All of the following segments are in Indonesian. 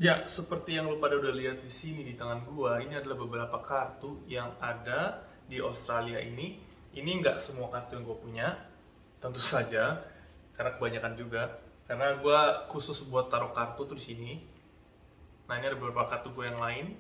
Ya, seperti yang lu pada udah lihat di sini di tangan gua, ini adalah beberapa kartu yang ada di Australia ini. Ini nggak semua kartu yang gua punya, tentu saja, karena kebanyakan juga. Karena gua khusus buat taruh kartu tuh di sini. Nah, ini ada beberapa kartu gua yang lain,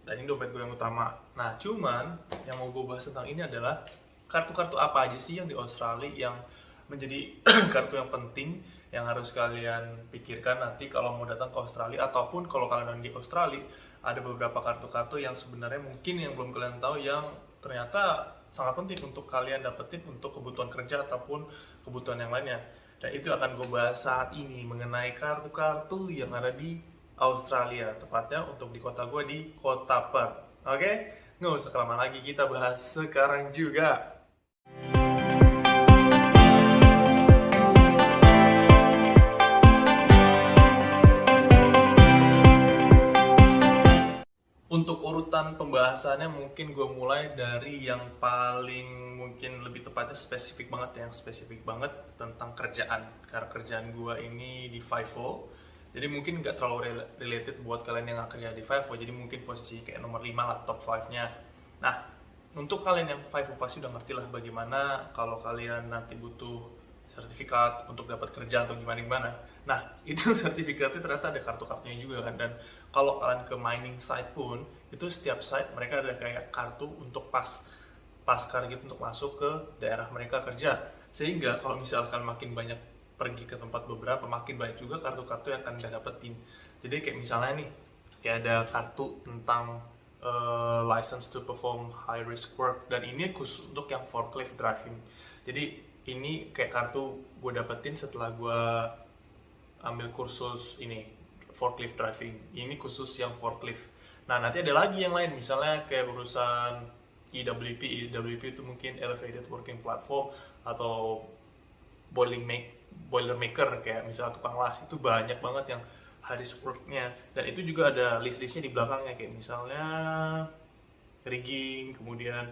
dan ini dompet gue yang utama. Nah, cuman yang mau gue bahas tentang ini adalah kartu-kartu apa aja sih yang di Australia yang menjadi kartu yang penting yang harus kalian pikirkan nanti kalau mau datang ke Australia, ataupun kalau kalian ada di Australia, ada beberapa kartu-kartu yang sebenarnya mungkin yang belum kalian tahu yang ternyata sangat penting untuk kalian dapetin untuk kebutuhan kerja ataupun kebutuhan yang lainnya. Dan itu akan gue bahas saat ini mengenai kartu-kartu yang ada di Australia, tepatnya untuk di kota gue di kota Perth. Oke, nggak usah kelamaan lagi, kita bahas sekarang juga. Untuk urutan pembahasannya mungkin gue mulai dari yang paling mungkin lebih tepatnya spesifik banget, yang spesifik banget tentang kerjaan. Karena kerjaan gue ini di FIFO, jadi mungkin nggak terlalu related buat kalian yang nggak kerja di FIFO, jadi mungkin posisi kayak nomor 5 lah, top 5-nya. Nah, untuk kalian yang FIFO pasti udah ngerti lah bagaimana kalau kalian nanti butuh sertifikat untuk dapat kerja atau gimana-gimana. Nah, itu sertifikatnya ternyata ada kartu-kartunya juga kan. Dan kalau kalian ke mining site pun, itu setiap site mereka ada kayak kartu untuk pascar gitu untuk masuk ke daerah mereka kerja. Sehingga kalau misalkan makin banyak pergi ke tempat beberapa, makin banyak juga kartu-kartu yang akan Anda dapetin. Jadi kayak misalnya nih, kayak ada kartu tentang license to perform high risk work, dan ini khusus untuk yang forklift driving. Jadi ini kayak kartu gue dapetin setelah gue ambil kursus ini forklift driving. Ini khusus yang forklift. Nah, nanti ada lagi yang lain, misalnya kayak urusan EWP itu mungkin elevated working platform, atau boiler maker kayak misalnya tukang las, itu banyak banget yang harus worknya. Dan itu juga ada list-listnya di belakangnya, kayak misalnya rigging, kemudian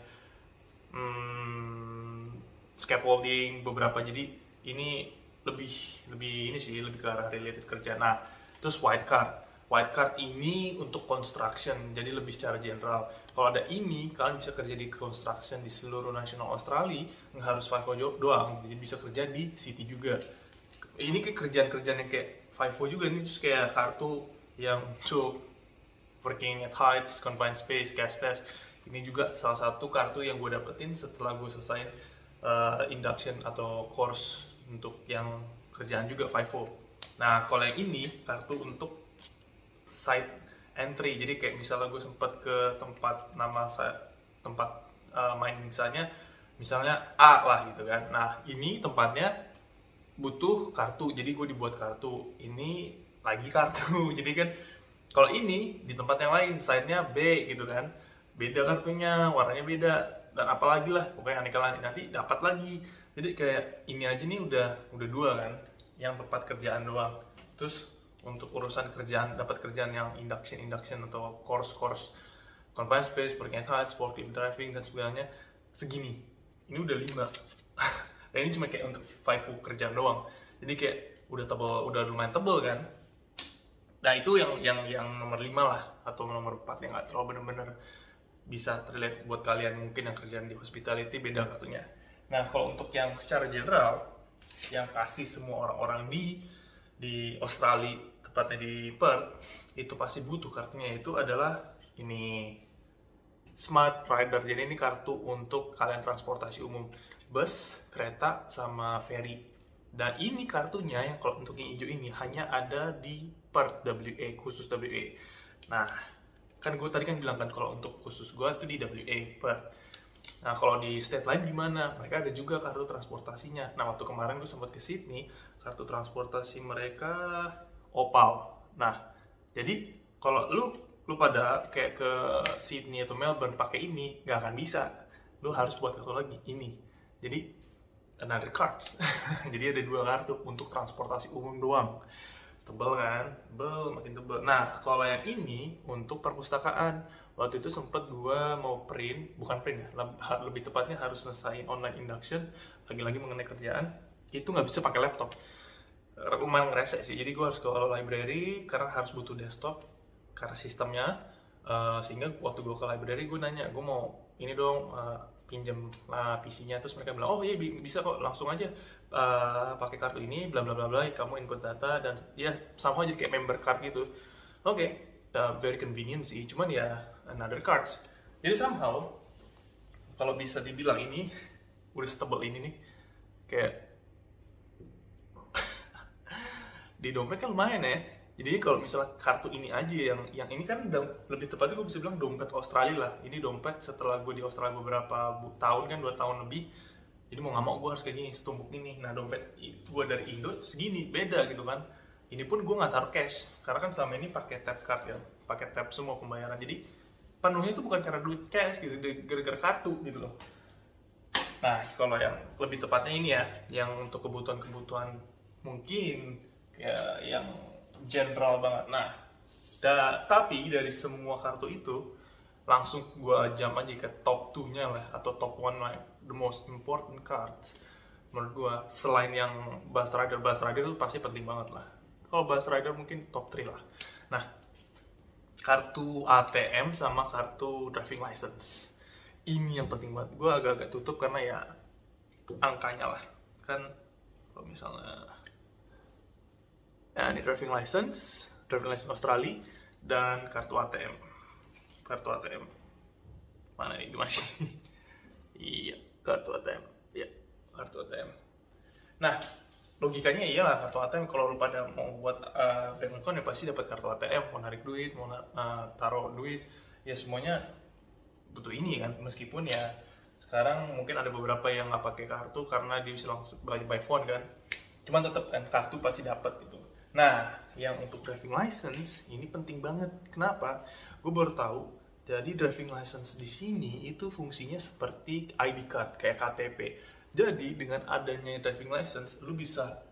scaffolding beberapa. Jadi ini lebih lebih ini sih, lebih ke arah related kerja. Nah, terus white card ini untuk construction, jadi lebih secara general. Kalau ada ini, kalian bisa kerja di construction di seluruh nasional Australia, nggak harus FIFO doang, jadi bisa kerja di city juga. Ini kayak kerjaan-kerjaan yang kayak FIFO juga nih. Terus kayak kartu yang untuk working at heights, confined space, gas test. Ini juga salah satu kartu yang gue dapetin setelah gue selesai induction atau course untuk yang kerjaan juga FIFO. Nah, kalau yang ini kartu untuk site entry. Jadi kayak misalnya gue sempat ke tempat tempat mining misalnya A lah gitu kan. Nah, ini tempatnya butuh kartu, jadi gue dibuat kartu. Ini lagi kartu. Jadi kan kalau ini di tempat yang lain, site-nya B gitu kan, beda kartunya, warnanya beda, dan apalagi lah, pokoknya aneka lain nanti dapat lagi. Jadi kayak ini aja nih udah dua kan, yang tempat kerjaan doang. Terus untuk urusan kerjaan, dapat kerjaan yang induction atau course confined space, working at heights, forklift driving dan sebagainya, segini. Ini udah 5. Dan ini cuma kayak untuk 5 kerjaan doang. Jadi kayak udah lumayan tebel kan. Nah, itu yang nomor 5 lah, atau nomor 4 yang nggak terlalu bener-bener bisa terlihat buat kalian mungkin yang kerjaan di hospitality, beda kartunya. Nah, kalau untuk yang secara general, yang pasti semua orang-orang di Australia, tepatnya di Perth, itu pasti butuh kartunya, itu adalah ini Smart Rider. Jadi ini kartu untuk kalian transportasi umum, bus, kereta, sama ferry. Dan ini kartunya yang kalau untuk yang hijau ini hanya ada di Perth, WA, khusus WA. Nah, kan gue tadi kan bilang kan kalau untuk khusus gue tuh di WA, Perth. Nah, kalau di state lain gimana? Mereka ada juga kartu transportasinya. Nah, waktu kemarin gue sempat ke Sydney, kartu transportasi mereka Opal. Nah, jadi kalau lu pada kayak ke Sydney atau Melbourne pakai ini, nggak akan bisa. Lu harus buat kartu lagi, ini. Jadi, another cards. Jadi ada 2 kartu untuk transportasi umum doang. Tebel kan? Makin tebel. Nah, kalau yang ini untuk perpustakaan. Waktu itu sempet gue mau bukan print ya, lebih tepatnya harus selesaiin online induction, lagi-lagi mengenai kerjaan, itu nggak bisa pakai laptop. lumayan ngerese sih. Jadi gue harus ke library karena harus butuh desktop karena sistemnya. Sehingga waktu gue ke library gue nanya, gue mau ini dong, pinjam PC-nya. Terus mereka bilang, oh iya bisa kok, langsung aja pakai kartu ini, bla bla bla bla, kamu input data dan ya sama aja kayak member card gitu. Oke, very convenient sih, cuman ya another cards. Jadi somehow kalau bisa dibilang ini udah stable ini nih, kayak di dompet kan lumayan ya. Jadi kalau misalnya kartu ini aja yang ini kan lebih tepatnya gue bisa bilang dompet Australia lah. Ini dompet setelah gue di Australia beberapa tahun kan, 2 tahun lebih. Jadi mau nggak mau gue harus kayak gini, setumpuk ini. Nah dompet gue dari Indo segini, beda gitu kan. Ini pun gue nggak taruh cash, karena kan selama ini pakai tap card ya, pakai tap semua pembayaran. Jadi penuhnya itu bukan karena duit cash gitu, gara-gara kartu gitu loh. Nah kalau yang lebih tepatnya ini ya, yang untuk kebutuhan-kebutuhan mungkin ya yang general banget. Nah, tapi dari semua kartu itu langsung gue jump aja ke top 2-nya lah, atau top 1 like the most important cards menurut gue. Selain yang Bus Rider itu pasti penting banget lah. Kalau Bus Rider mungkin top 3 lah. Nah, kartu ATM sama kartu driving license ini yang penting banget. Gue agak-agak tutup karena ya angkanya lah kan. Kalau misalnya ini driving license Australia dan kartu ATM. Mana ini masih? Iya, kartu ATM. Iya, kartu ATM. Nah, logikanya iyalah kartu ATM kalau lu pada mau buat bank account ya pasti dapat kartu ATM, mau narik duit, mau taruh duit, ya semuanya butuh ini kan. Meskipun ya sekarang mungkin ada beberapa yang nggak pakai kartu karena dia bisa langsung by phone kan. Cuman tetap kan kartu pasti dapat gitu. Nah, yang untuk driving license ini penting banget. Kenapa? Gue baru tahu. Jadi driving license di sini itu fungsinya seperti ID card kayak KTP. Jadi dengan adanya driving license, lu bisa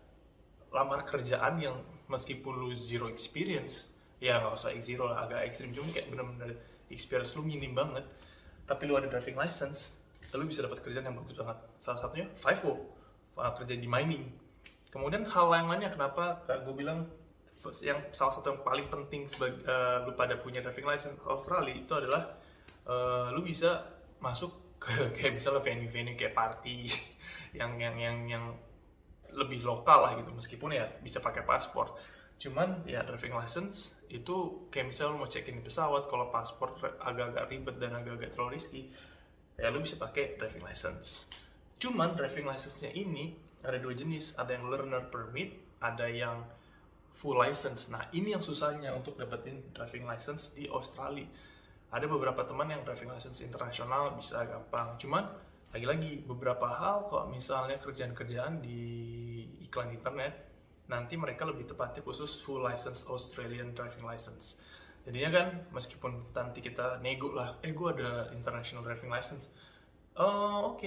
lamar kerjaan yang meskipun lu zero experience, ya nggak usah zero lah, agak ekstrim, cuma kayak bener-bener experience lu minim banget. Tapi lu ada driving license, lu bisa dapat kerjaan yang bagus banget. Salah satunya FIFO, kerja di mining. Kemudian hal yang lainnya kenapa gue bilang yang salah satu yang paling penting sebagai lu pada punya driving license Australia itu adalah lu bisa masuk ke kayak misalnya venue-venue kayak party yang lebih lokal lah gitu, meskipun ya bisa pakai paspor. Cuman ya driving license itu kayak misalnya lu mau check in di pesawat, kalau paspor agak-agak ribet dan agak-agak terlalu risky, ya lu bisa pakai driving license. Cuman driving license-nya ini ada 2 jenis, ada yang learner permit, ada yang full license. Nah ini yang susahnya untuk dapetin driving license di Australia. Ada beberapa teman yang driving license internasional bisa gampang, cuman lagi-lagi beberapa hal kalau misalnya kerjaan-kerjaan di iklan internet, nanti mereka lebih tepatnya khusus full license Australian driving license. Jadinya kan meskipun nanti kita nego lah, gue ada international driving license, oke,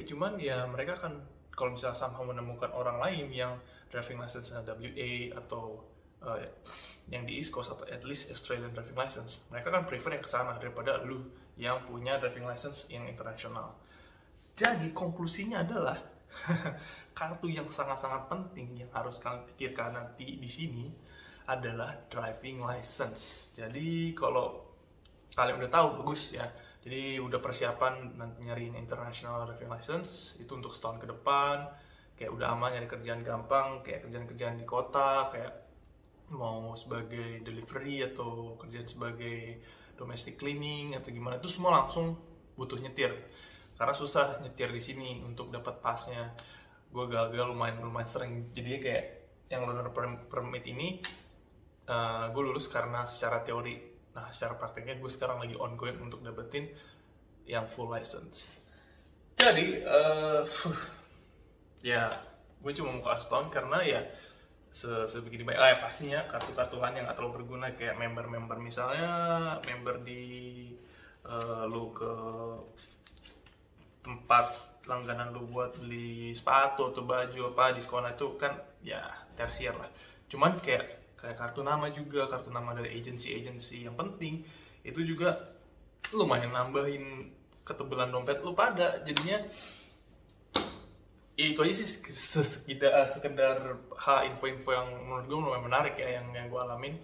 cuman ya mereka kan kalau misalnya sama menemukan orang lain yang driving license-nya WA atau yang di East Coast atau at least Australian driving license, mereka kan prefer yang kesana daripada lu yang punya driving license yang internasional. Jadi konklusinya adalah kartu yang sangat-sangat penting yang harus kalian pikirkan nanti di sini adalah driving license. Jadi kalau kalian udah tahu, bagus ya. Jadi udah persiapan nanti nyariin international driving license itu untuk setahun ke depan, kayak udah aman nyari kerjaan gampang, kayak kerjaan-kerjaan di kota, kayak mau sebagai delivery atau kerjaan sebagai domestic cleaning atau gimana, itu semua langsung butuh nyetir. Karena susah nyetir di sini untuk dapat pasnya. Gue gagal lumayan sering. Jadi kayak yang learner permit ini gue lulus karena secara teori. Nah, secara prakteknya gue sekarang lagi ongoing untuk dapetin yang full license. Jadi, ya gue cuma mau kasih tau karena ya sebegini baik. Ya pastinya kartu-kartu lain yang gak terlalu berguna kayak member misalnya, member di lu ke tempat langganan lu buat beli sepatu atau baju apa diskon itu kan ya tersier lah. Cuman kayak kartu nama juga, kartu nama dari agensi yang penting itu juga lumayan nambahin ketebalan dompet lu pada. Jadinya itu aja sih sekedar info-info yang menurut gue lumayan menarik ya, yang gue alamin,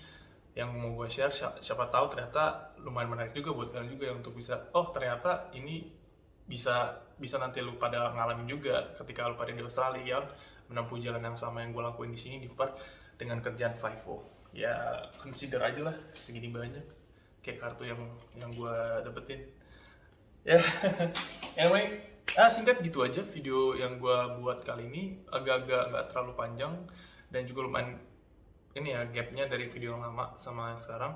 yang mau gue share. Siapa tahu ternyata lumayan menarik juga buat kalian juga, untuk bisa, oh ternyata ini bisa nanti lu pada ngalamin juga ketika lu pada di Australia, yang menempuh jalan yang sama yang gue lakuin di sini di Perth dengan kerjaan FIFO. Ya consider aja lah, segini banyak kayak kartu yang gue dapetin ya. Anyway, singkat gitu aja video yang gue buat kali ini, agak-agak nggak terlalu panjang dan juga lumayan ini ya, gapnya dari video yang lama sama yang sekarang,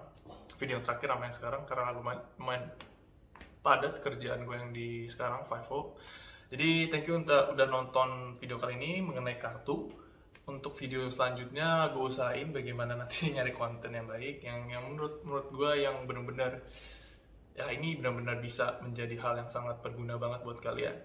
video yang terakhir sama yang sekarang, karena lumayan padat kerjaan gue yang di sekarang FIFO. Jadi thank you udah nonton video kali ini mengenai kartu. Untuk video selanjutnya gue usahain bagaimana nanti nyari konten yang baik, yang menurut gue yang benar-benar ya ini benar-benar bisa menjadi hal yang sangat berguna banget buat kalian.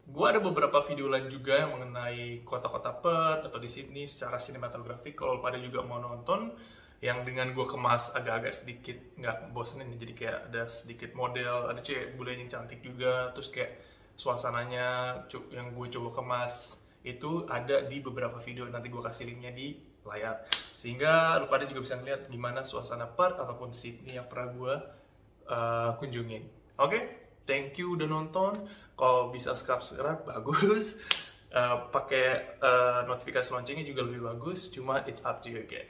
Gue ada beberapa video lain juga yang mengenai kota-kota Perth atau di Sydney secara sinematografik, kalau pada juga mau nonton, yang dengan gue kemas agak-agak sedikit nggak bosenin, jadi kayak ada sedikit model, ada cewek bule yang cantik juga, terus kayak suasananya yang gue coba kemas itu ada di beberapa video, nanti gue kasih linknya di layar, sehingga lu pada juga bisa ngeliat gimana suasana Perth ataupun Sydney yang pernah gue kunjungin. Oke, thank you udah nonton. Kalau bisa subscribe bagus, pakai notifikasi loncengnya juga lebih bagus, cuma it's up to you again.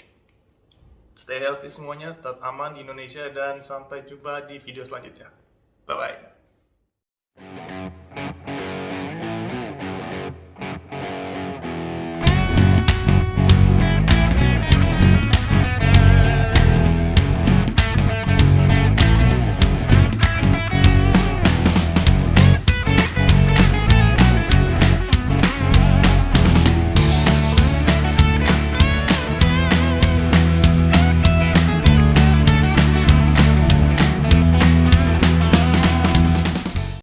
Stay healthy semuanya, tetap aman di Indonesia, dan sampai jumpa di video selanjutnya. Bye bye.